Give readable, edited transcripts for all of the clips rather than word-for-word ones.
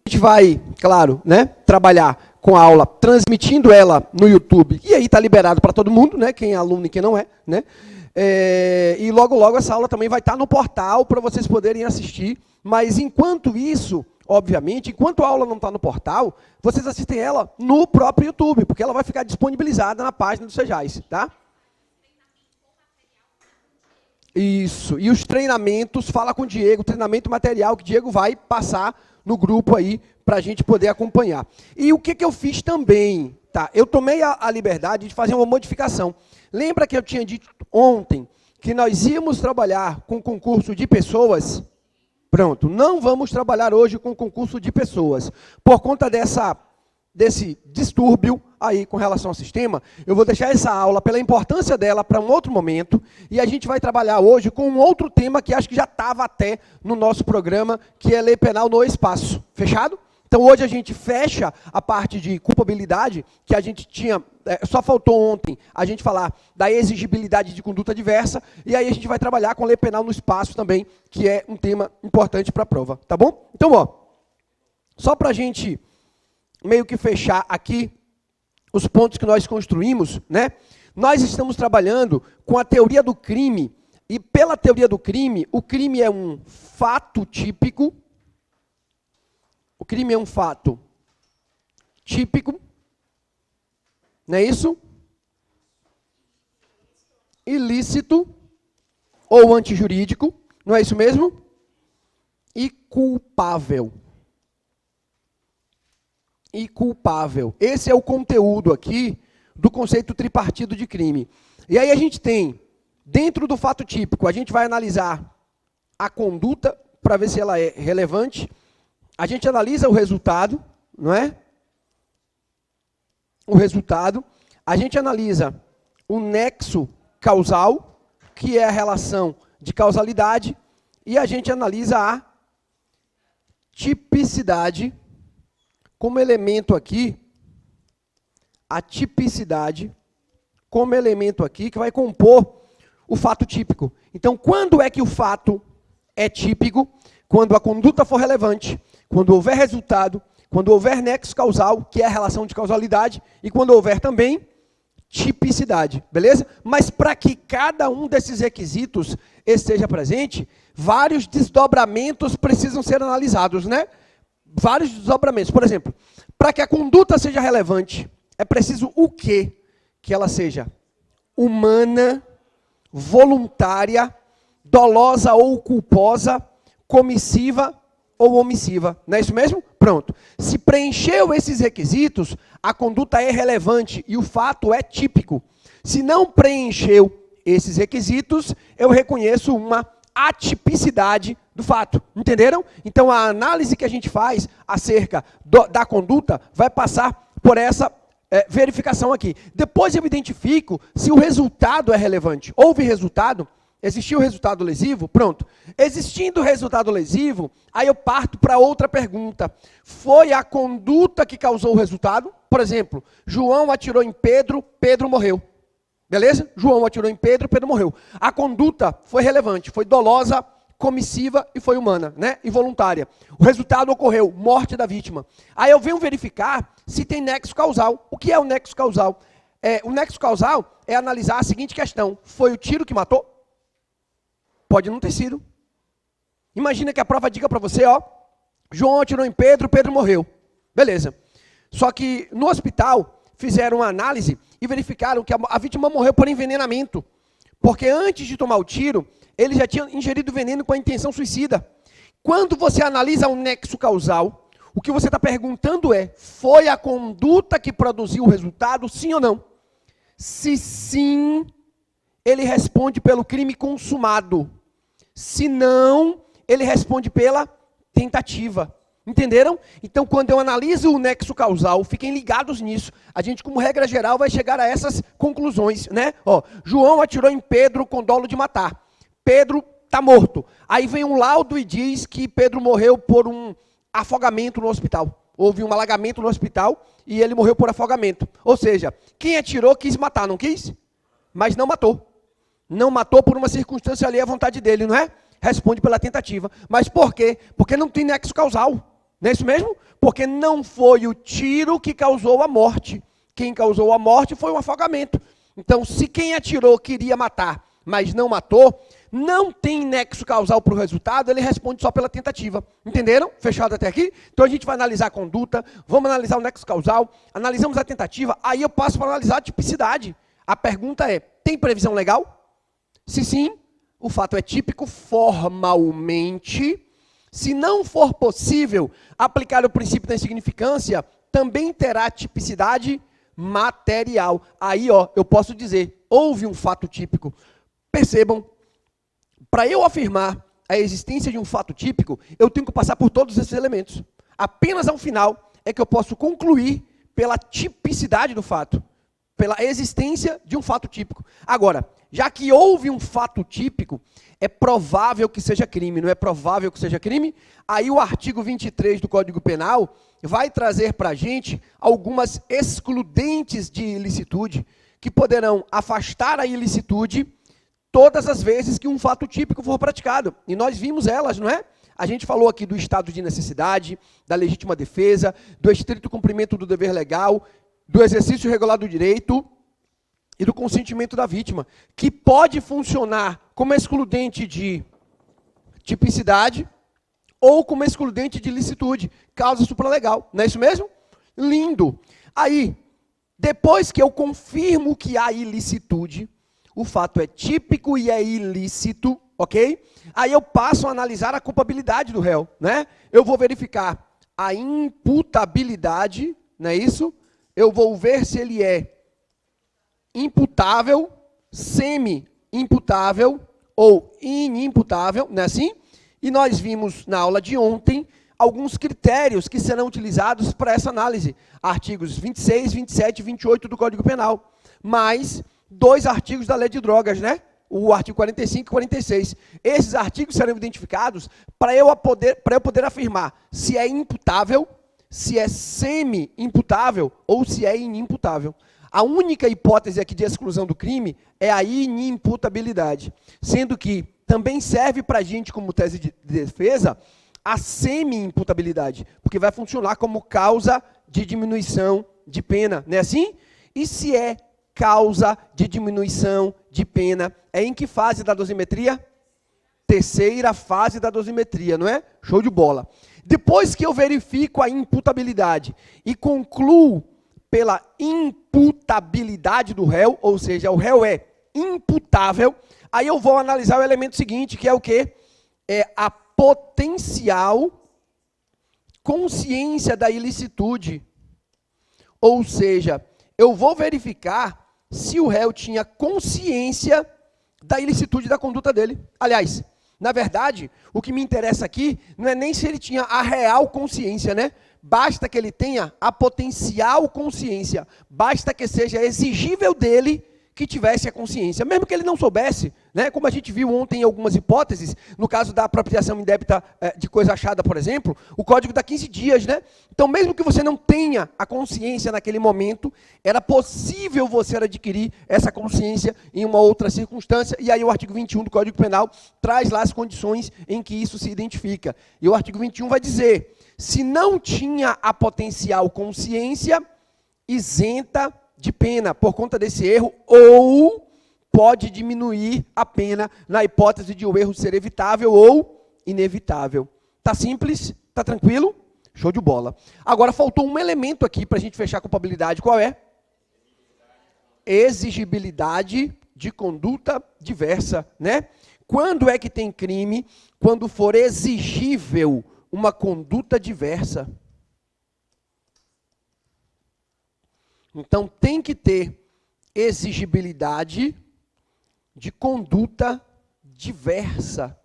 gente vai, claro, né, trabalhar com a aula, transmitindo ela no YouTube, e aí está liberado para todo mundo, né, quem é aluno e quem não é, né, e logo, logo essa aula também vai estar no portal para vocês poderem assistir, mas enquanto isso, obviamente, enquanto a aula não está no portal, vocês assistem ela no próprio YouTube, porque ela vai ficar disponibilizada na página do Sejais, tá? Isso, e os treinamentos, fala com o Diego, treinamento material que o Diego vai passar no grupo aí, para a gente poder acompanhar. E o que eu fiz também, tá? Eu tomei a liberdade de fazer uma modificação. Lembra que eu tinha dito ontem que nós íamos trabalhar com concurso de pessoas? Pronto, não vamos trabalhar hoje com concurso de pessoas. Por conta desse distúrbio aí com relação ao sistema, eu vou deixar essa aula, pela importância dela, para um outro momento, e a gente vai trabalhar hoje com um outro tema que acho que já estava até no nosso programa, que é lei penal no espaço. Fechado? Então hoje a gente fecha a parte de culpabilidade, que a gente tinha, só faltou ontem a gente falar da exigibilidade de conduta diversa, e aí a gente vai trabalhar com lei penal no espaço também, que é um tema importante para a prova, tá bom? Então, ó, só para a gente meio que fechar aqui os pontos que nós construímos, né? Nós estamos trabalhando com a teoria do crime, e pela teoria do crime, o crime é um fato típico. O crime é um fato típico, não é isso? Ilícito ou antijurídico, não é isso mesmo? E culpável. E culpável. Esse é o conteúdo aqui do conceito tripartido de crime. E aí a gente tem, dentro do fato típico, a gente vai analisar a conduta para ver se ela é relevante. A gente analisa o resultado, não é? O resultado. A gente analisa o nexo causal, que é a relação de causalidade, e a gente analisa a tipicidade, como elemento aqui, a tipicidade, como elemento aqui, que vai compor o fato típico. Então, quando é que o fato é típico? Quando a conduta for relevante, quando houver resultado, quando houver nexo causal, que é a relação de causalidade, e quando houver também tipicidade, beleza? Mas para que cada um desses requisitos esteja presente, vários desdobramentos precisam ser analisados, né? Vários desdobramentos. Por exemplo, para que a conduta seja relevante, é preciso o quê? Que ela seja humana, voluntária, dolosa ou culposa, comissiva ou omissiva. Não é isso mesmo? Pronto. Se preencheu esses requisitos, a conduta é relevante e o fato é típico. Se não preencheu esses requisitos, eu reconheço uma atipicidade do fato. Entenderam? Então, a análise que a gente faz acerca da conduta vai passar por essa verificação aqui. Depois eu identifico se o resultado é relevante. Houve resultado? Existiu resultado lesivo? Pronto. Existindo resultado lesivo, aí eu parto para outra pergunta. Foi a conduta que causou o resultado? Por exemplo, João atirou em Pedro, Pedro morreu. Beleza? João atirou em Pedro, Pedro morreu. A conduta foi relevante, foi dolosa, comissiva e foi humana, né? E voluntária. O resultado ocorreu, morte da vítima. Aí eu venho verificar se tem nexo causal. O que é o nexo causal? O nexo causal é analisar a seguinte questão. Foi o tiro que matou? Pode não ter sido. Imagina que a prova diga para você, ó, João atirou em Pedro, Pedro morreu. Beleza. Só que no hospital fizeram uma análise e verificaram que a vítima morreu por envenenamento. Porque antes de tomar o tiro, ele já tinha ingerido veneno com a intenção suicida. Quando você analisa o nexo causal, o que você está perguntando é, foi a conduta que produziu o resultado, sim ou não? Se sim, ele responde pelo crime consumado. Se não, ele responde pela tentativa. Entenderam? Então, quando eu analiso o nexo causal, fiquem ligados nisso. A gente, como regra geral, vai chegar a essas conclusões, né? Ó, João atirou em Pedro com dolo de matar. Pedro está morto. Aí vem um laudo e diz que Pedro morreu por um afogamento no hospital. Houve um alagamento no hospital e ele morreu por afogamento. Ou seja, quem atirou quis matar, não quis? Mas não matou. Não matou por uma circunstância ali à vontade dele, não é? Responde pela tentativa. Mas por quê? Porque não tem nexo causal. Não é isso mesmo? Porque não foi o tiro que causou a morte. Quem causou a morte foi o afogamento. Então, se quem atirou queria matar, mas não matou, não tem nexo causal para o resultado, ele responde só pela tentativa. Entenderam? Fechado até aqui? Então, a gente vai analisar a conduta, vamos analisar o nexo causal, analisamos a tentativa, aí eu passo para analisar a tipicidade. A pergunta é, tem previsão legal? Se sim, o fato é típico formalmente. Se não for possível aplicar o princípio da insignificância, também terá tipicidade material. Aí, ó, eu posso dizer, houve um fato típico. Percebam, para eu afirmar a existência de um fato típico, eu tenho que passar por todos esses elementos. Apenas ao final é que eu posso concluir pela tipicidade do fato, pela existência de um fato típico. Agora, já que houve um fato típico, é provável que seja crime, não é provável que seja crime? Aí o artigo 23 do Código Penal vai trazer para a gente algumas excludentes de ilicitude, que poderão afastar a ilicitude todas as vezes que um fato típico for praticado. E nós vimos elas, não é? A gente falou aqui do estado de necessidade, da legítima defesa, do estrito cumprimento do dever legal, do exercício regular do direito e do consentimento da vítima, que pode funcionar como excludente de tipicidade ou como excludente de ilicitude, causa supralegal. Não é isso mesmo? Lindo. Aí, depois que eu confirmo que há ilicitude, o fato é típico e é ilícito, ok? Aí eu passo a analisar a culpabilidade do réu, né? Eu vou verificar a imputabilidade, não é isso? Eu vou ver se ele é imputável, semi-imputável ou inimputável, não é assim? E nós vimos na aula de ontem alguns critérios que serão utilizados para essa análise. Artigos 26, 27 e 28 do Código Penal. Mais 2 artigos da Lei de Drogas, né? O artigo 45 e 46. Esses artigos serão identificados para eu poder afirmar se é imputável, se é semi-imputável ou se é inimputável. A única hipótese aqui de exclusão do crime é a inimputabilidade, sendo que também serve para a gente, como tese de defesa, a semi-imputabilidade, porque vai funcionar como causa de diminuição de pena, não é assim? E se é causa de diminuição de pena, é em que fase da dosimetria? Terceira fase da dosimetria, não é? Show de bola. Depois que eu verifico a imputabilidade e concluo pela imputabilidade do réu, ou seja, o réu é imputável, aí eu vou analisar o elemento seguinte, que é o quê? É a potencial consciência da ilicitude. Ou seja, eu vou verificar se o réu tinha consciência da ilicitude da conduta dele. Aliás, na verdade, o que me interessa aqui não é nem se ele tinha a real consciência, né? Basta que ele tenha a potencial consciência, basta que seja exigível dele que tivesse a consciência, mesmo que ele não soubesse, né? Como a gente viu ontem em algumas hipóteses, no caso da apropriação indébita de coisa achada, por exemplo, o código dá 15 dias, né? Então, mesmo que você não tenha a consciência naquele momento, era possível você adquirir essa consciência em uma outra circunstância, e aí o artigo 21 do Código Penal traz lá as condições em que isso se identifica. E o artigo 21 vai dizer, se não tinha a potencial consciência, isenta de pena por conta desse erro, ou pode diminuir a pena na hipótese de o erro ser evitável ou inevitável. Tá simples? Tá tranquilo? Show de bola. Agora faltou um elemento aqui para a gente fechar a culpabilidade. Qual é? Exigibilidade de conduta diversa, né? Quando é que tem crime? Quando for exigível uma conduta diversa. Então, tem que ter exigibilidade de conduta diversa.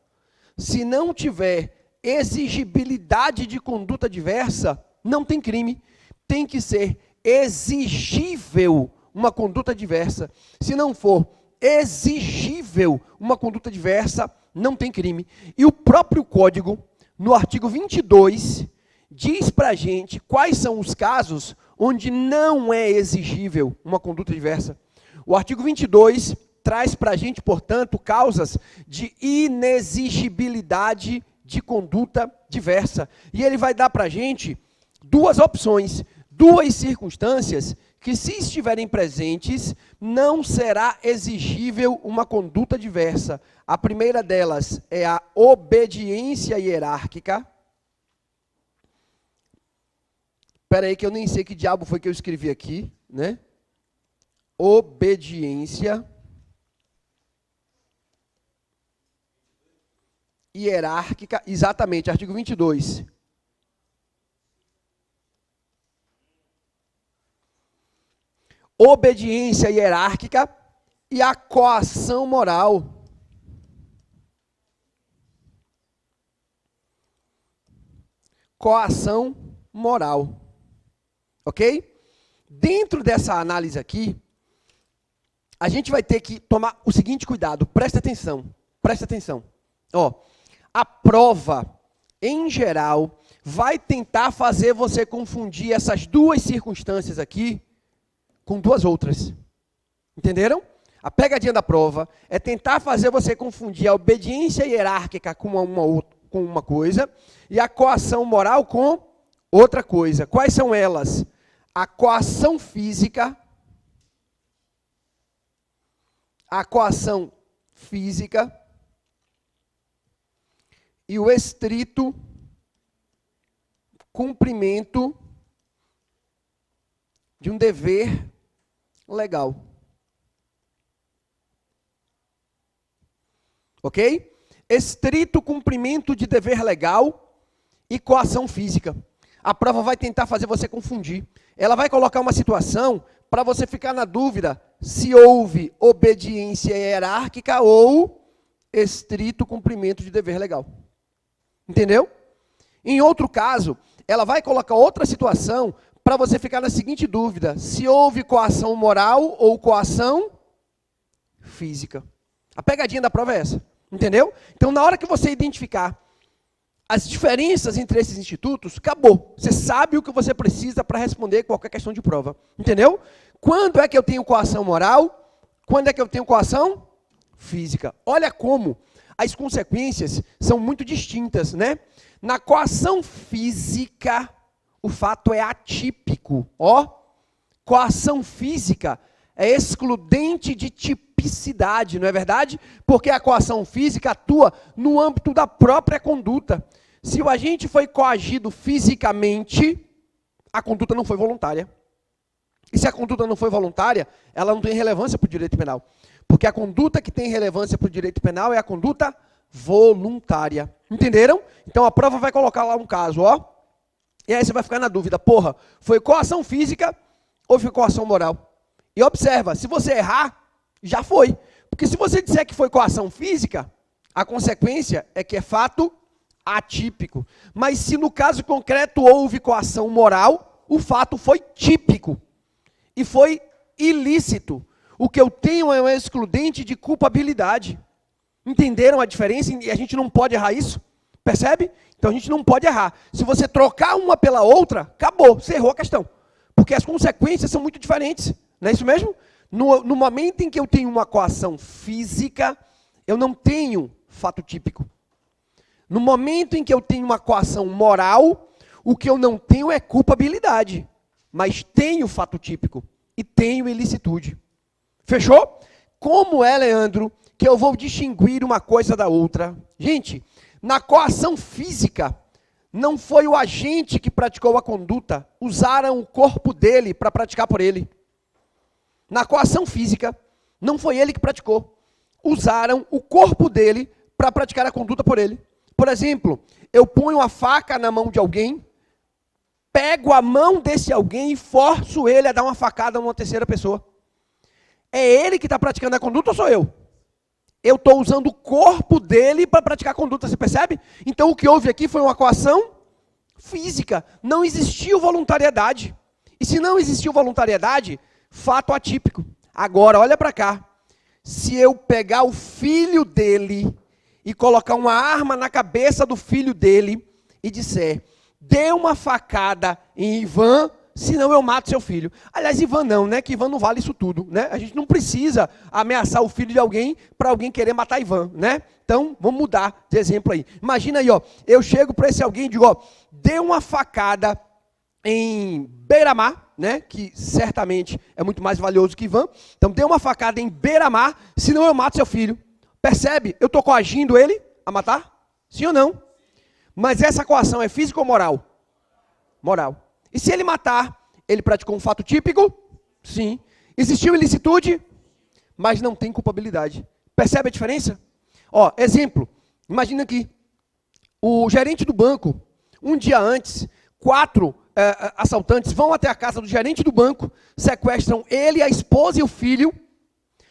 Se não tiver exigibilidade de conduta diversa, não tem crime. Tem que ser exigível uma conduta diversa. Se não for exigível uma conduta diversa, não tem crime. E o próprio Código, no artigo 22, diz para a gente quais são os casos onde não é exigível uma conduta diversa. O artigo 22 traz para a gente, portanto, causas de inexigibilidade de conduta diversa. E ele vai dar para a gente duas opções, duas circunstâncias que, se estiverem presentes, não será exigível uma conduta diversa. A primeira delas é a obediência hierárquica. Espera aí que eu nem sei que diabo foi que eu escrevi aqui, né? Obediência hierárquica, exatamente, artigo 22. Obediência hierárquica e a coação moral. Coação moral. Ok? Dentro dessa análise aqui, a gente vai ter que tomar o seguinte cuidado. Presta atenção. Presta atenção. Ó, a prova, em geral, vai tentar fazer você confundir essas duas circunstâncias aqui com duas outras. Entenderam? A pegadinha da prova é tentar fazer você confundir a obediência hierárquica com uma coisa e a coação moral com outra coisa. Quais são elas? A coação física, e o estrito cumprimento de um dever legal. Ok? Estrito cumprimento de dever legal e coação física. A prova vai tentar fazer você confundir. Ela vai colocar uma situação para você ficar na dúvida se houve obediência hierárquica ou estrito cumprimento de dever legal. Entendeu? Em outro caso, ela vai colocar outra situação para você ficar na seguinte dúvida: se houve coação moral ou coação física. A pegadinha da prova é essa. Entendeu? Então, na hora que você identificar as diferenças entre esses institutos, acabou. Você sabe o que você precisa para responder qualquer questão de prova. Entendeu? Quando é que eu tenho coação moral? Quando é que eu tenho coação física? Olha como as consequências são muito distintas, né? Na coação física, o fato é atípico. Ó, coação física é excludente de tipicidade, não é verdade? Porque a coação física atua no âmbito da própria conduta. Se o agente foi coagido fisicamente, a conduta não foi voluntária. E se a conduta não foi voluntária, ela não tem relevância para o direito penal. Porque a conduta que tem relevância para o direito penal é a conduta voluntária. Entenderam? Então a prova vai colocar lá um caso, ó. E aí você vai ficar na dúvida, porra, foi coação física ou foi coação moral? E observa, se você errar, já foi. Porque se você disser que foi coação física, a consequência é que é fato atípico. Mas se no caso concreto houve coação moral, o fato foi típico. E foi ilícito. O que eu tenho é um excludente de culpabilidade. Entenderam a diferença? E a gente não pode errar isso? Percebe? Então a gente não pode errar. Se você trocar uma pela outra, acabou, você errou a questão. Porque as consequências são muito diferentes. Não é isso mesmo? No momento em que eu tenho uma coação física, eu não tenho fato típico. No momento em que eu tenho uma coação moral, o que eu não tenho é culpabilidade. Mas tenho fato típico e tenho ilicitude. Fechou? Como é, Leandro, que eu vou distinguir uma coisa da outra? Gente, na coação física, não foi o agente que praticou a conduta, usaram o corpo dele para praticar por ele. Na coação física, não foi ele que praticou, usaram o corpo dele para praticar a conduta por ele. Por exemplo, eu ponho a faca na mão de alguém, pego a mão desse alguém e forço ele a dar uma facada a uma terceira pessoa. É ele que está praticando a conduta ou sou eu? Eu estou usando o corpo dele para praticar a conduta, você percebe? Então o que houve aqui foi uma coação física. Não existiu voluntariedade. E se não existiu voluntariedade, fato atípico. Agora, olha para cá. Se eu pegar o filho dele e colocar uma arma na cabeça do filho dele e disser, dê uma facada em Ivan senão eu mato seu filho. Aliás, Ivan não, né? Que Ivan não vale isso tudo, né? A gente não precisa ameaçar o filho de alguém para alguém querer matar Ivan, né? Então, vamos mudar de exemplo aí. Imagina aí, ó, eu chego para esse alguém e digo, ó, dê uma facada em beira-mar, né? Que certamente é muito mais valioso que Ivan. Então, dê uma facada em beira-mar, senão eu mato seu filho. Percebe? Eu estou coagindo ele a matar? Sim ou não? Mas essa coação é física ou moral? Moral. E se ele matar, ele praticou um fato típico? Sim. Existiu ilicitude, mas não tem culpabilidade. Percebe a diferença? Ó, exemplo. Imagina aqui. O gerente do banco, um dia antes, 4 assaltantes vão até a casa do gerente do banco, sequestram ele, a esposa e o filho.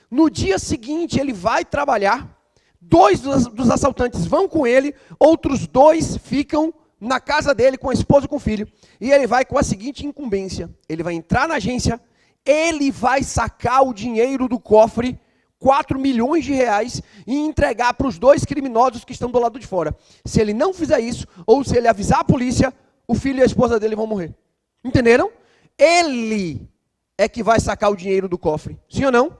No dia seguinte, ele vai trabalhar. 2 dos assaltantes vão com ele, outros 2 ficam na casa dele com a esposa e com o filho. E ele vai com a seguinte incumbência. Ele vai entrar na agência, ele vai sacar o dinheiro do cofre, 4 milhões de reais, e entregar para os 2 criminosos que estão do lado de fora. Se ele não fizer isso, ou se ele avisar a polícia, o filho e a esposa dele vão morrer. Entenderam? Ele é que vai sacar o dinheiro do cofre. Sim ou não?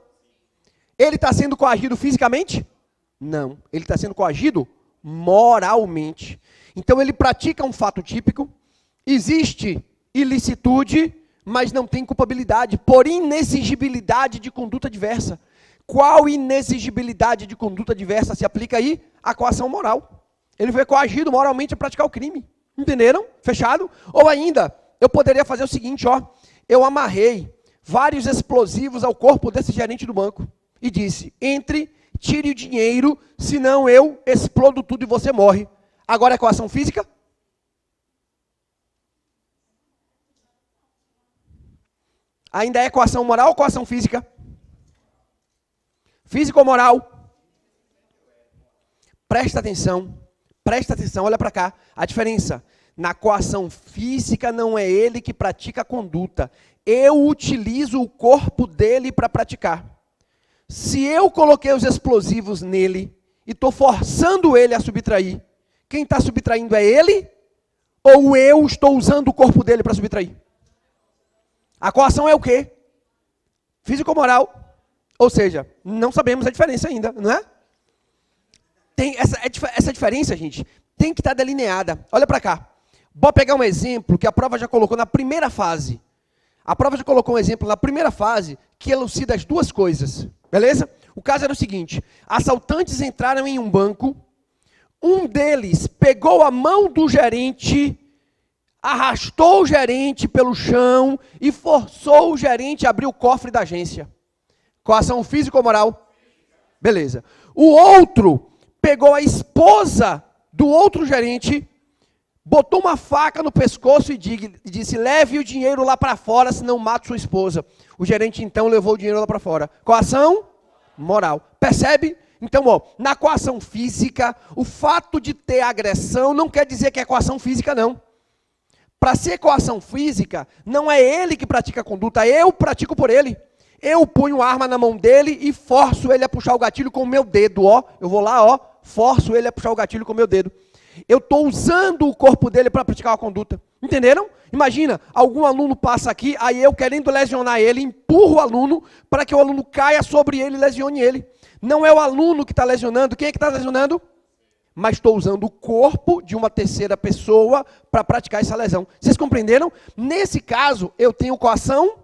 Ele está sendo coagido fisicamente? Não. Ele está sendo coagido moralmente. Então ele pratica um fato típico, existe ilicitude, mas não tem culpabilidade, por inexigibilidade de conduta diversa. Qual inexigibilidade de conduta diversa se aplica aí? A coação moral. Ele foi coagido moralmente a praticar o crime. Entenderam? Fechado? Ou ainda, eu poderia fazer o seguinte, ó, eu amarrei vários explosivos ao corpo desse gerente do banco e disse, entre, tire o dinheiro, senão eu explodo tudo e você morre. Agora é coação física? Ainda é coação moral ou coação física? Física ou moral? Presta atenção, olha para cá. A diferença, na coação física não é ele que pratica a conduta. Eu utilizo o corpo dele para praticar. Se eu coloquei os explosivos nele e estou forçando ele a subtrair, quem está subtraindo é ele? Ou eu estou usando o corpo dele para subtrair? A coação é o quê? Físico ou moral? Ou seja, não sabemos a diferença ainda, não é? Tem essa diferença, gente, tem que estar delineada. Olha para cá. Vou pegar um exemplo que a prova já colocou na primeira fase. A prova já colocou um exemplo na primeira fase que elucida as 2 coisas. Beleza? O caso era o seguinte. Assaltantes entraram em um banco. Um deles pegou a mão do gerente, arrastou o gerente pelo chão e forçou o gerente a abrir o cofre da agência. Coação física ou moral? Beleza. O outro pegou a esposa do outro gerente, botou uma faca no pescoço e disse, leve o dinheiro lá para fora, senão mato sua esposa. O gerente então levou o dinheiro lá para fora. Coação? Moral. Percebe? Então, ó, na coação física, o fato de ter agressão não quer dizer que é coação física, não. Para ser coação física, não é ele que pratica a conduta, eu pratico por ele. Eu ponho a arma na mão dele e forço ele a puxar o gatilho com o meu dedo, ó. Eu vou lá, ó, forço ele a puxar o gatilho com o meu dedo. Eu estou usando o corpo dele para praticar a conduta. Entenderam? Imagina, algum aluno passa aqui, aí eu querendo lesionar ele, empurro o aluno para que o aluno caia sobre ele e lesione ele. Não é o aluno que está lesionando, quem é que está lesionando? Mas estou usando o corpo de uma terceira pessoa para praticar essa lesão. Vocês compreenderam? Nesse caso, eu tenho coação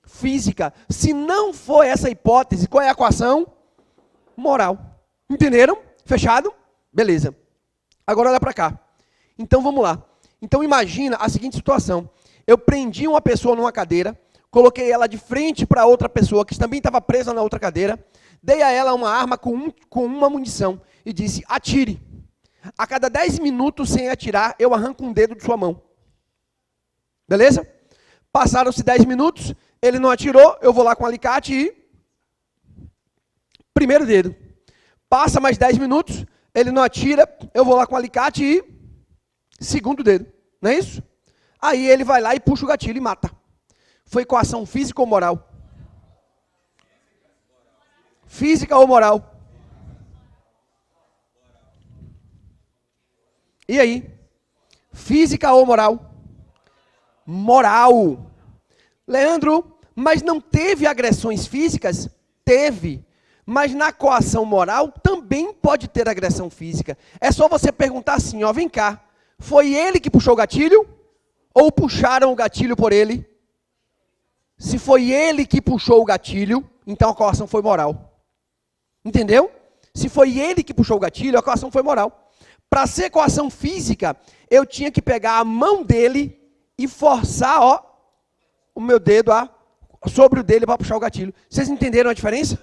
física. Se não for essa hipótese, qual é a coação? Moral. Entenderam? Fechado? Beleza. Agora olha para cá. Então vamos lá. Então imagina a seguinte situação. Eu prendi uma pessoa numa cadeira, coloquei ela de frente para outra pessoa que também estava presa na outra cadeira, dei a ela uma arma com uma munição e disse, atire. A cada 10 minutos sem atirar, eu arranco um dedo de sua mão. Beleza? Passaram-se 10 minutos, ele não atirou, eu vou lá com o alicate e... Primeiro dedo. Passa mais 10 minutos, ele não atira, eu vou lá com o alicate e... Segundo dedo. Não é isso? Aí ele vai lá e puxa o gatilho e mata. Foi coação física ou moral? Física ou moral? E aí? Física ou moral? Moral. Leandro, mas não teve agressões físicas? Teve. Mas na coação moral também pode ter agressão física. É só você perguntar assim, ó, vem cá, foi ele que puxou o gatilho? Ou puxaram o gatilho por ele? Se foi ele que puxou o gatilho, então a coação foi moral. Entendeu? Se foi ele que puxou o gatilho, a coação foi moral. Para ser coação física, eu tinha que pegar a mão dele e forçar, ó, o meu dedo sobre o dele para puxar o gatilho. Vocês entenderam a diferença?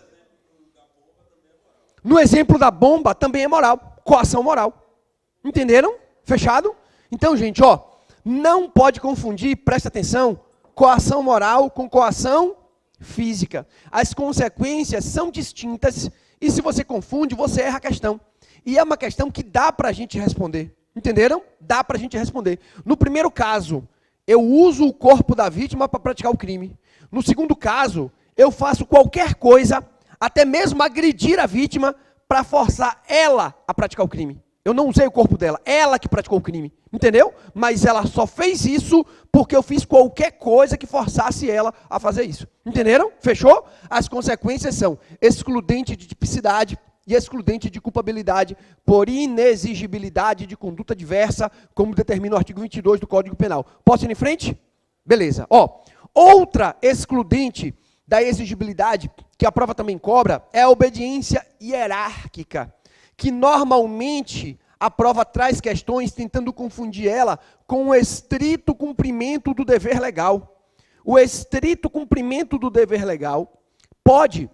No exemplo da bomba também é moral, coação moral. Entenderam? Fechado? Então, gente, ó, não pode confundir, presta atenção, coação moral com coação física. As consequências são distintas e se você confunde, você erra a questão. E é uma questão que dá para a gente responder. Entenderam? Dá para a gente responder. No primeiro caso, eu uso o corpo da vítima para praticar o crime. No segundo caso, eu faço qualquer coisa, até mesmo agredir a vítima, para forçar ela a praticar o crime. Eu não usei o corpo dela, ela que praticou o crime. Entendeu? Mas ela só fez isso porque eu fiz qualquer coisa que forçasse ela a fazer isso. Entenderam? Fechou? As consequências são excludente de tipicidade e excludente de culpabilidade por inexigibilidade de conduta diversa, como determina o artigo 22 do Código Penal. Posso ir em frente? Beleza. Ó, outra excludente da exigibilidade, que a prova também cobra, é a obediência hierárquica, que normalmente a prova traz questões tentando confundir ela com o estrito cumprimento do dever legal. O estrito cumprimento do dever legal pode,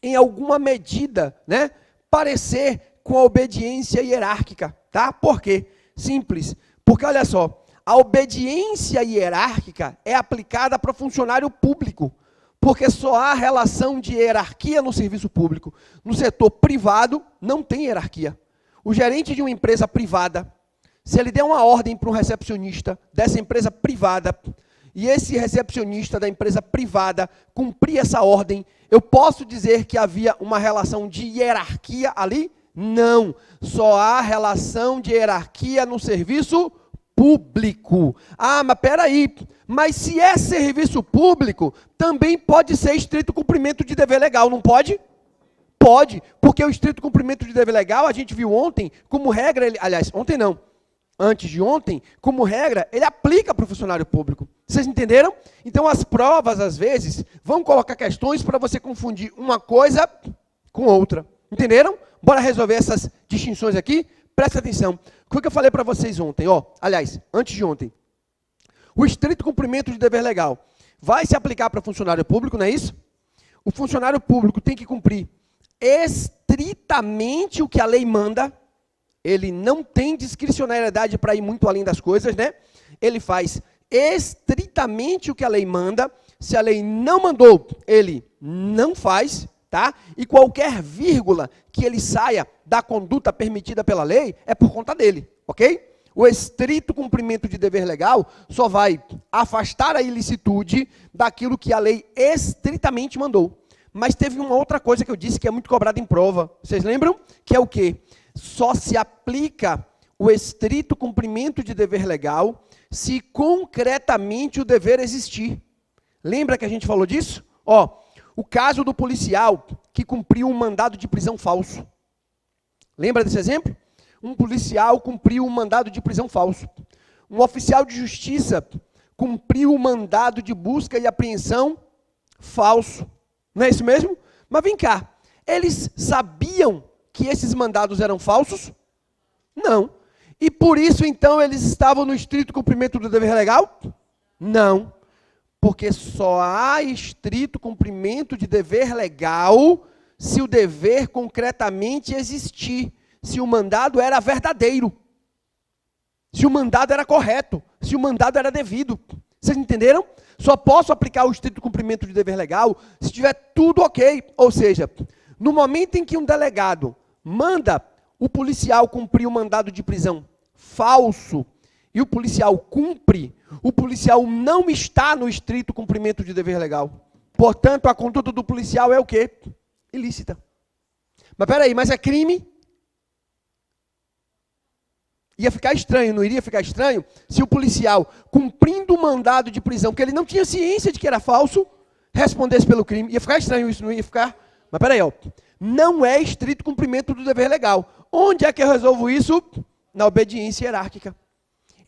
em alguma medida, né, parecer com a obediência hierárquica, tá? Por quê? Simples. Porque, olha só, a obediência hierárquica é aplicada para funcionário público, porque só há relação de hierarquia no serviço público. No setor privado, não tem hierarquia. O gerente de uma empresa privada, se ele der uma ordem para um recepcionista dessa empresa privada, e esse recepcionista da empresa privada cumprir essa ordem, eu posso dizer que havia uma relação de hierarquia ali? Não. Só há relação de hierarquia no serviço público. Ah, mas peraí, mas se é serviço público, também pode ser estrito cumprimento de dever legal, não pode? Pode, porque o estrito cumprimento de dever legal, a gente viu ontem, como regra, aliás, ontem não, antes de ontem, como regra, ele aplica para o funcionário público. Vocês entenderam? Então, as provas, às vezes, vão colocar questões para você confundir uma coisa com outra. Entenderam? Bora resolver essas distinções aqui? Presta atenção. O que eu falei para vocês ontem? Ó, aliás, antes de ontem. O estrito cumprimento de dever legal vai se aplicar para funcionário público, não é isso? O funcionário público tem que cumprir estritamente o que a lei manda. Ele não tem discricionariedade para ir muito além das coisas, né? Ele faz estritamente o que a lei manda. Se a lei não mandou, ele não faz, tá? E qualquer vírgula que ele saia da conduta permitida pela lei é por conta dele, ok? O estrito cumprimento de dever legal só vai afastar a ilicitude daquilo que a lei estritamente mandou. Mas teve uma outra coisa que eu disse que é muito cobrada em prova. Vocês lembram? Que é o quê? Só se aplica o estrito cumprimento de dever legal se concretamente o dever existir. Lembra que a gente falou disso? Ó, o caso do policial que cumpriu um mandado de prisão falso. Lembra desse exemplo? Um policial cumpriu um mandado de prisão falso. Um oficial de justiça cumpriu um mandado de busca e apreensão falso. Não é isso mesmo? Mas vem cá, eles sabiam que esses mandados eram falsos? Não. E por isso, então, eles estavam no estrito cumprimento do dever legal? Não. Porque só há estrito cumprimento de dever legal se o dever concretamente existir. Se o mandado era verdadeiro. Se o mandado era correto. Se o mandado era devido. Vocês entenderam? Só posso aplicar o estrito cumprimento de dever legal se tiver tudo ok. Ou seja, no momento em que um delegado manda o policial cumprir o mandado de prisão falso e o policial cumpre, o policial não está no estrito cumprimento de dever legal. Portanto, a conduta do policial é o quê? Ilícita. Mas peraí, mas é crime? Ia ficar estranho, não iria ficar estranho se o policial, cumprindo o mandado de prisão, que ele não tinha ciência de que era falso, respondesse pelo crime. Ia ficar estranho isso, não ia ficar? Mas peraí, ó. Não é estrito cumprimento do dever legal. Onde é que eu resolvo isso? Na obediência hierárquica.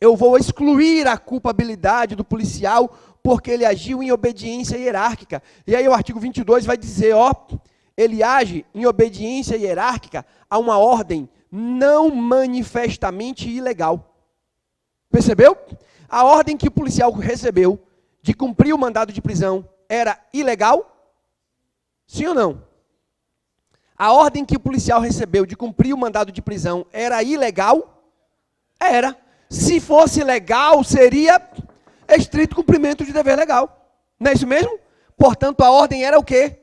Eu vou excluir a culpabilidade do policial porque ele agiu em obediência hierárquica. E aí o artigo 22 vai dizer, ó, ele age em obediência hierárquica a uma ordem não manifestamente ilegal. Percebeu? A ordem que o policial recebeu de cumprir o mandado de prisão era ilegal? Sim ou não? A ordem que o policial recebeu de cumprir o mandado de prisão era ilegal? Era. Se fosse legal, seria estrito cumprimento de dever legal. Não é isso mesmo? Portanto, a ordem era o quê?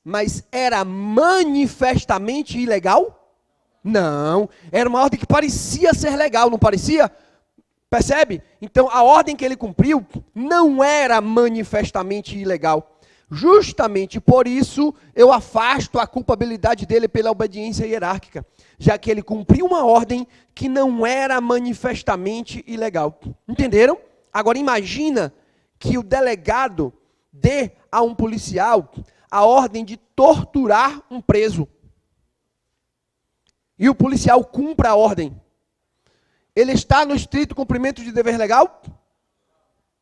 Mas era manifestamente ilegal? Não. Era uma ordem que parecia ser legal, não parecia? Percebe? Então, a ordem que ele cumpriu não era manifestamente ilegal. Justamente por isso, eu afasto a culpabilidade dele pela obediência hierárquica, já que ele cumpriu uma ordem que não era manifestamente ilegal. Entenderam? Agora imagina que o delegado dê a um policial a ordem de torturar um preso. E o policial cumpra a ordem. Ele está no estrito cumprimento de dever legal?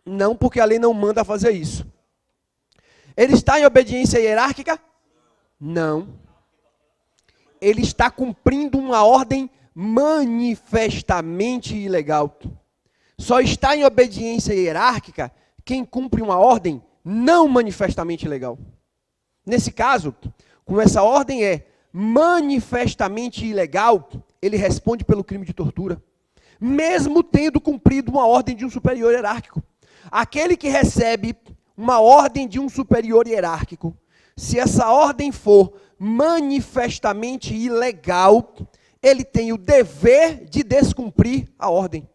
Não, porque a lei não manda fazer isso. Ele está em obediência hierárquica? Não. Ele está cumprindo uma ordem manifestamente ilegal. Só está em obediência hierárquica quem cumpre uma ordem não manifestamente ilegal. Nesse caso, como essa ordem é manifestamente ilegal, ele responde pelo crime de tortura, mesmo tendo cumprido uma ordem de um superior hierárquico. Aquele que recebe uma ordem de um superior hierárquico, se essa ordem for manifestamente ilegal, ele tem o dever de descumprir a ordem.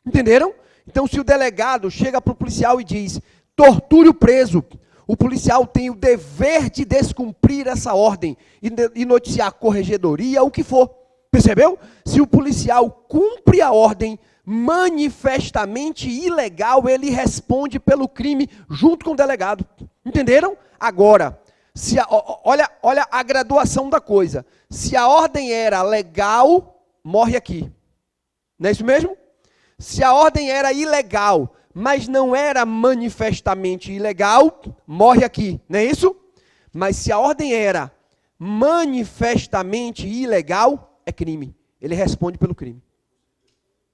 Entenderam? Então, se o delegado chega para o policial e diz, torture o preso, o policial tem o dever de descumprir essa ordem e noticiar a corregedoria, o que for. Percebeu? Se o policial cumpre a ordem manifestamente ilegal, ele responde pelo crime junto com o delegado. Entenderam? Agora, olha a graduação da coisa. Se a ordem era legal, morre aqui. Não é isso mesmo? Se a ordem era ilegal, mas não era manifestamente ilegal, morre aqui. Não é isso? Mas se a ordem era manifestamente ilegal, é crime. Ele responde pelo crime.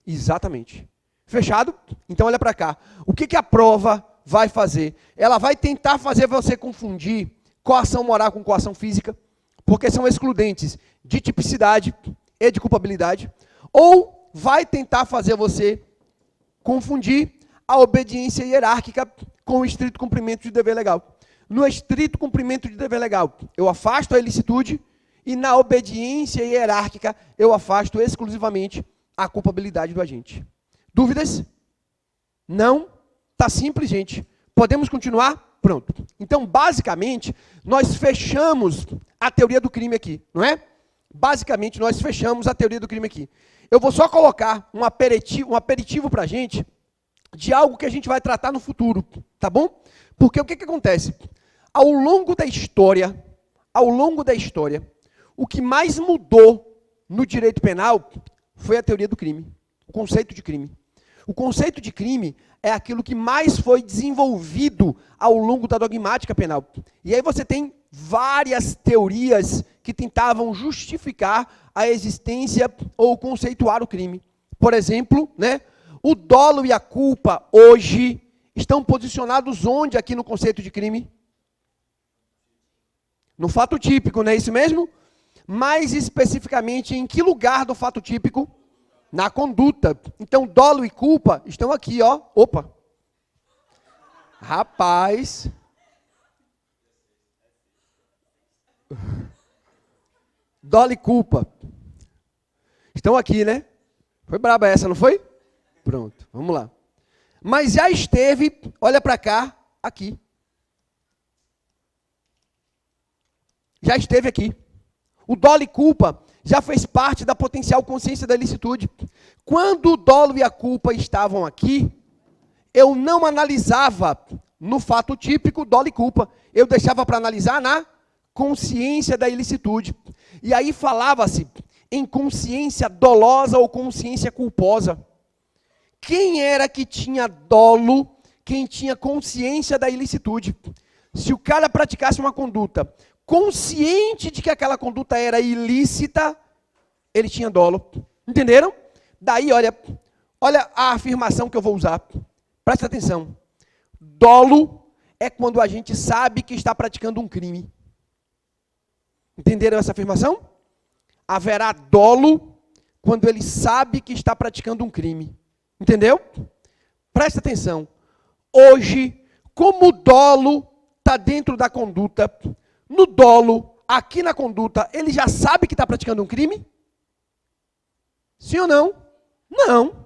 Exatamente. Fechado? Então olha para cá. O que a prova vai fazer? Ela vai tentar fazer você confundir coação moral com coação física, porque são excludentes de tipicidade e de culpabilidade, ou vai tentar fazer você confundir a obediência hierárquica com o estrito cumprimento de dever legal. No estrito cumprimento de dever legal, eu afasto a ilicitude, e na obediência hierárquica, eu afasto exclusivamente a culpabilidade do agente. Dúvidas? Não? Tá simples, gente. Podemos continuar? Pronto. Então, basicamente, nós fechamos a teoria do crime aqui, não é? Basicamente, nós fechamos a teoria do crime aqui. Eu vou só colocar um aperitivo para a gente de algo que a gente vai tratar no futuro, tá bom? Porque o que acontece? Ao longo da história, o que mais mudou no direito penal foi a teoria do crime, o conceito de crime. O conceito de crime é aquilo que mais foi desenvolvido ao longo da dogmática penal. E aí você tem várias teorias que tentavam justificar a existência ou conceituar o crime. Por exemplo, né, o dolo e a culpa hoje estão posicionados onde aqui no conceito de crime? No fato típico, não é isso mesmo? Mais especificamente, em que lugar do fato típico? Na conduta. Então, dolo e culpa estão aqui, ó. Opa! Rapaz! Dolo e culpa. Estão aqui, né? Foi braba essa, não foi? Pronto, vamos lá. Mas já esteve, olha para cá, aqui. Já esteve aqui. O dolo e culpa já fez parte da potencial consciência da ilicitude. Quando o dolo e a culpa estavam aqui, eu não analisava no fato típico dolo e culpa. Eu deixava para analisar na consciência da ilicitude. E aí falava-se em consciência dolosa ou consciência culposa. Quem era que tinha dolo? Quem tinha consciência da ilicitude. Se o cara praticasse uma conduta consciente de que aquela conduta era ilícita, ele tinha dolo. Entenderam? Daí, olha a afirmação que eu vou usar. Presta atenção. Dolo é quando a gente sabe que está praticando um crime. Entenderam essa afirmação? Haverá dolo quando ele sabe que está praticando um crime. Entendeu? Presta atenção. Hoje, como o dolo está dentro da conduta, no dolo, aqui na conduta, ele já sabe que está praticando um crime? Sim ou não? Não.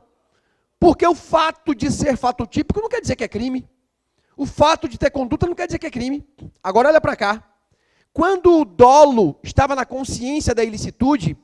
Porque o fato de ser fato típico não quer dizer que é crime. O fato de ter conduta não quer dizer que é crime. Agora olha para cá. Quando o dolo estava na consciência da ilicitude,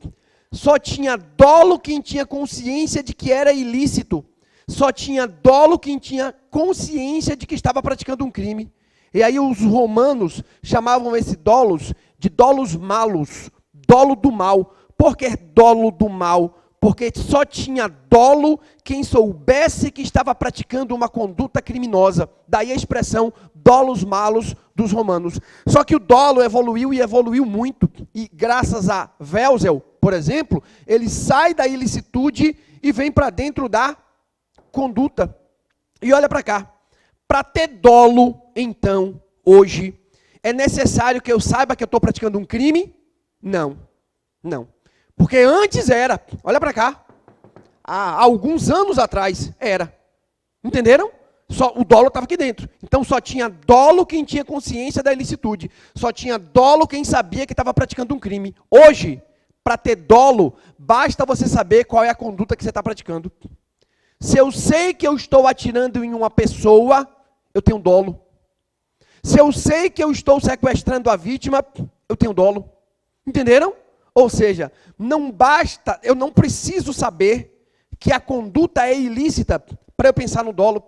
só tinha dolo quem tinha consciência de que era ilícito. Só tinha dolo quem tinha consciência de que estava praticando um crime. E aí os romanos chamavam esses dolos de dolos malos, dolo do mal. Por que dolo do mal? Porque só tinha dolo quem soubesse que estava praticando uma conduta criminosa. Daí a expressão dolos malos dos romanos. Só que o dolo evoluiu e evoluiu muito. E graças a Welzel, por exemplo, ele sai da ilicitude e vem para dentro da conduta. E olha para cá. Para ter dolo, então, hoje, é necessário que eu saiba que eu estou praticando um crime? Não. Não. Porque antes era. Olha para cá. Há alguns anos atrás era. Entenderam? Só, o dolo estava aqui dentro. Então só tinha dolo quem tinha consciência da ilicitude. Só tinha dolo quem sabia que estava praticando um crime. Hoje, para ter dolo, basta você saber qual é a conduta que você está praticando. Se eu sei que eu estou atirando em uma pessoa, eu tenho dolo. Se eu sei que eu estou sequestrando a vítima, eu tenho dolo. Entenderam? Ou seja, não basta, eu não preciso saber que a conduta é ilícita para eu pensar no dolo.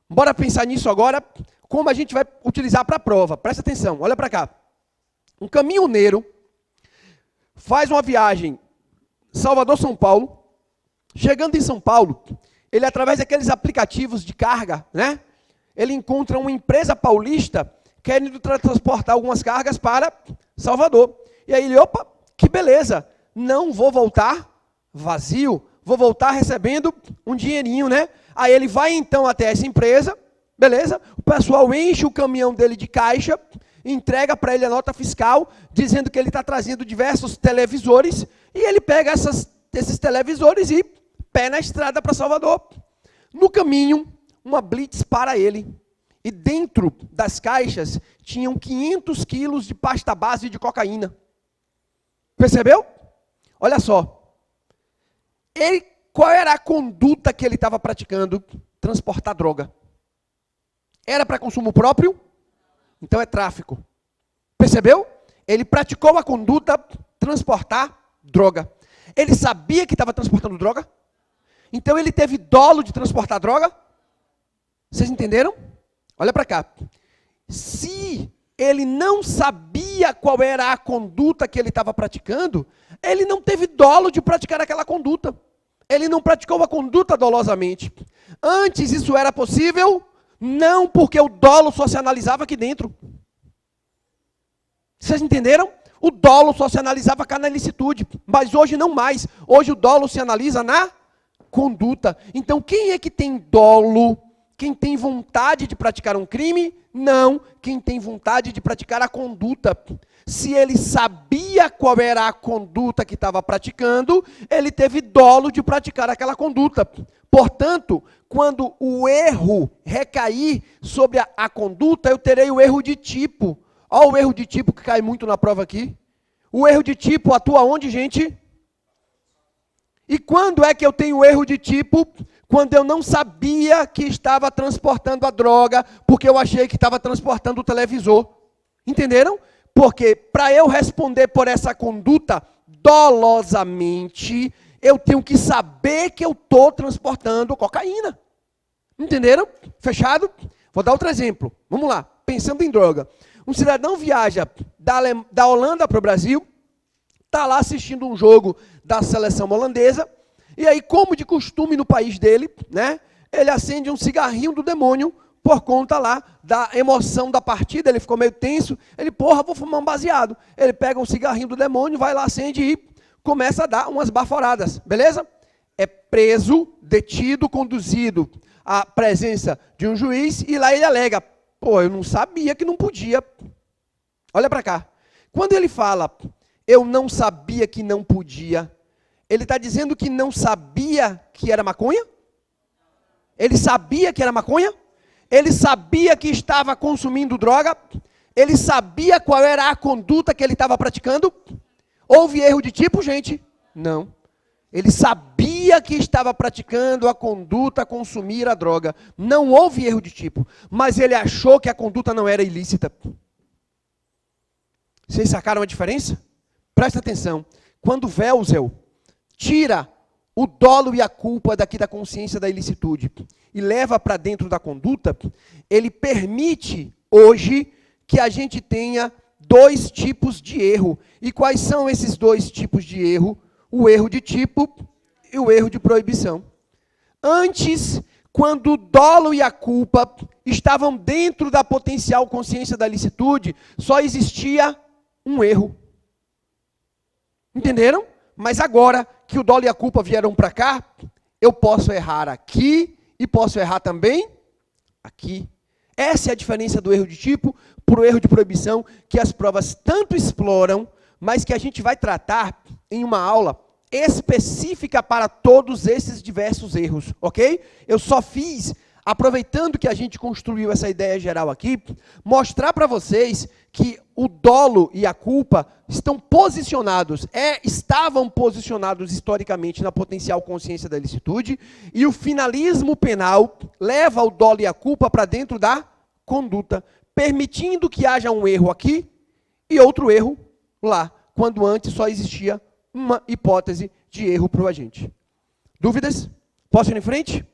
Bora pensar nisso agora, como a gente vai utilizar para a prova. Presta atenção, olha para cá. Um caminhoneiro faz uma viagem Salvador-São Paulo. Chegando em São Paulo, ele, através daqueles aplicativos de carga, né? Ele encontra uma empresa paulista querendo transportar algumas cargas para Salvador. E aí ele, opa, que beleza, não vou voltar vazio, vou voltar recebendo um dinheirinho, né? Aí ele vai então até essa empresa, beleza? O pessoal enche o caminhão dele de caixa, entrega para ele a nota fiscal, dizendo que ele está trazendo diversos televisores, e ele pega esses televisores e pé na estrada para Salvador. No caminho, uma blitz para ele. E dentro das caixas tinham 500 quilos de pasta base de cocaína. Percebeu? Olha só. Qual era a conduta que ele estava praticando? Transportar droga. Era para consumo próprio? Então é tráfico. Percebeu? Ele praticou a conduta transportar droga. Ele sabia que estava transportando droga? Então ele teve dolo de transportar droga? Vocês entenderam? Olha para cá. Se ele não sabia qual era a conduta que ele estava praticando, ele não teve dolo de praticar aquela conduta. Ele não praticou a conduta dolosamente. Antes isso era possível? Não, porque o dolo só se analisava aqui dentro. Vocês entenderam? O dolo só se analisava cá na ilicitude, mas hoje não mais. Hoje o dolo se analisa na conduta. Então quem é que tem dolo? Quem tem vontade de praticar um crime? Não. Quem tem vontade de praticar a conduta. Se ele sabia qual era a conduta que estava praticando, ele teve dolo de praticar aquela conduta. Portanto, quando o erro recair sobre a conduta, eu terei o erro de tipo. Olha o erro de tipo que cai muito na prova aqui. O erro de tipo atua onde, gente? E quando é que eu tenho erro de tipo? Quando eu não sabia que estava transportando a droga, porque eu achei que estava transportando o televisor. Entenderam? Porque para eu responder por essa conduta dolosamente, eu tenho que saber que eu estou transportando cocaína. Entenderam? Fechado? Vou dar outro exemplo. Vamos lá. Pensando em droga. Um cidadão viaja da Holanda para o Brasil, está lá assistindo um jogo da seleção holandesa, e aí, como de costume no país dele, né, ele acende um cigarrinho do demônio por conta lá da emoção da partida, ele ficou meio tenso, ele, porra, vou fumar um baseado. Ele pega um cigarrinho do demônio, vai lá, acende e começa a dar umas baforadas, beleza? É preso, detido, conduzido à presença de um juiz, e lá ele alega, pô, eu não sabia que não podia. Olha para cá. Quando ele fala, eu não sabia que não podia, ele está dizendo que não sabia que era maconha? Ele sabia que era maconha? Ele sabia que estava consumindo droga? Ele sabia qual era a conduta que ele estava praticando? Houve erro de tipo, gente? Não. Ele sabia que estava praticando a conduta a consumir a droga. Não houve erro de tipo. Mas ele achou que a conduta não era ilícita. Vocês sacaram a diferença? Presta atenção. Quando Welzel tira o dolo e a culpa daqui da consciência da ilicitude e leva para dentro da conduta, ele permite hoje que a gente tenha dois tipos de erro. E quais são esses dois tipos de erro? O erro de tipo e o erro de proibição. Antes, quando o dolo e a culpa estavam dentro da potencial consciência da licitude, só existia um erro. Entenderam? Mas agora que o dolo e a culpa vieram para cá, eu posso errar aqui e posso errar também aqui. Essa é a diferença do erro de tipo para o erro de proibição, que as provas tanto exploram, mas que a gente vai tratar em uma aula específica para todos esses diversos erros, ok? Eu só fiz, aproveitando que a gente construiu essa ideia geral aqui, mostrar para vocês que o dolo e a culpa estavam posicionados historicamente na potencial consciência da ilicitude, e o finalismo penal leva o dolo e a culpa para dentro da conduta, permitindo que haja um erro aqui e outro erro lá, quando antes só existia uma hipótese de erro para o agente. Dúvidas? Posso ir em frente?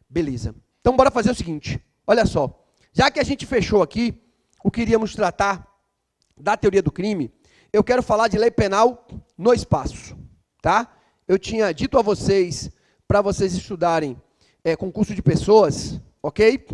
Beleza. Então, bora fazer o seguinte. Olha só. Já que a gente fechou aqui o que iríamos tratar da teoria do crime, eu quero falar de lei penal no espaço. Tá? Eu tinha dito a vocês, para vocês estudarem concurso de pessoas, ok?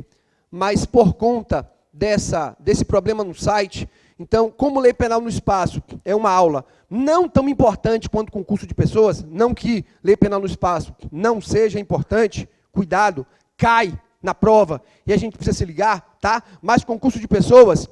Mas por conta desse problema no site, então, como lei penal no espaço é uma aula não tão importante quanto concurso de pessoas, não que lei penal no espaço não seja importante, cuidado, cai na prova e a gente precisa se ligar, tá? Mas concurso de pessoas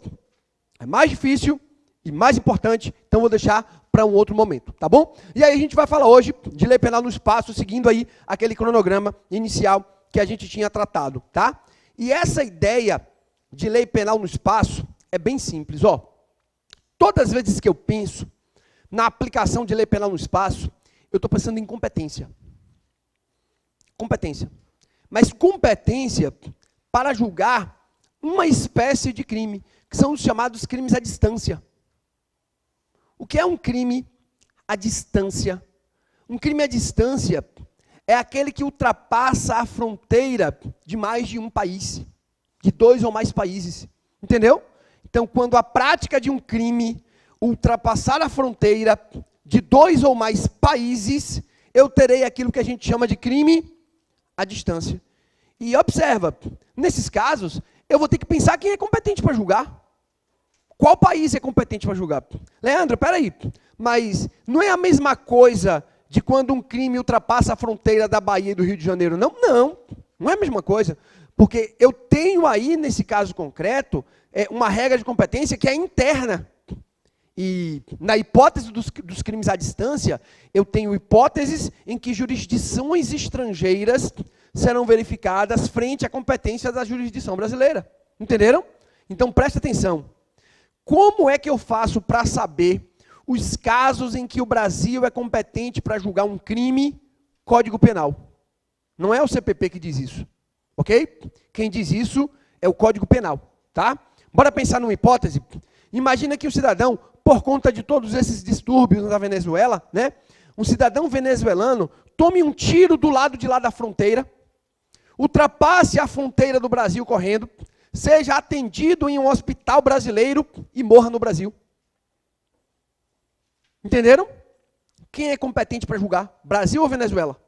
é mais difícil e mais importante, então vou deixar para um outro momento, tá bom? E aí a gente vai falar hoje de lei penal no espaço, seguindo aí aquele cronograma inicial que a gente tinha tratado, tá? E essa ideia de lei penal no espaço é bem simples, ó. Todas as vezes que eu penso na aplicação de lei penal no espaço, eu estou pensando em competência. Competência. Mas competência para julgar uma espécie de crime, que são os chamados crimes à distância. O que é um crime à distância? Um crime à distância é aquele que ultrapassa a fronteira de mais de um país, de 2 ou mais países. Entendeu? Então, quando a prática de um crime ultrapassar a fronteira de 2 ou mais países, eu terei aquilo que a gente chama de crime à distância. E observa, nesses casos, eu vou ter que pensar quem é competente para julgar. Qual país é competente para julgar? Leandro, peraí, mas não é a mesma coisa de quando um crime ultrapassa a fronteira da Bahia e do Rio de Janeiro, não? Não é a mesma coisa. Porque eu tenho aí, nesse caso concreto, uma regra de competência que é interna. E na hipótese dos crimes à distância, eu tenho hipóteses em que jurisdições estrangeiras serão verificadas frente à competência da jurisdição brasileira. Entenderam? Então, presta atenção. Como é que eu faço para saber os casos em que o Brasil é competente para julgar um crime, Código Penal? Não é o CPP que diz isso. Ok? Quem diz isso é o Código Penal, tá? Bora pensar numa hipótese. Imagina que o cidadão por conta de todos esses distúrbios na Venezuela, né? Um cidadão venezuelano tome um tiro do lado de lá da fronteira, ultrapasse a fronteira do Brasil correndo, seja atendido em um hospital brasileiro e morra no Brasil. Entenderam? Quem é competente para julgar? Brasil ou Venezuela?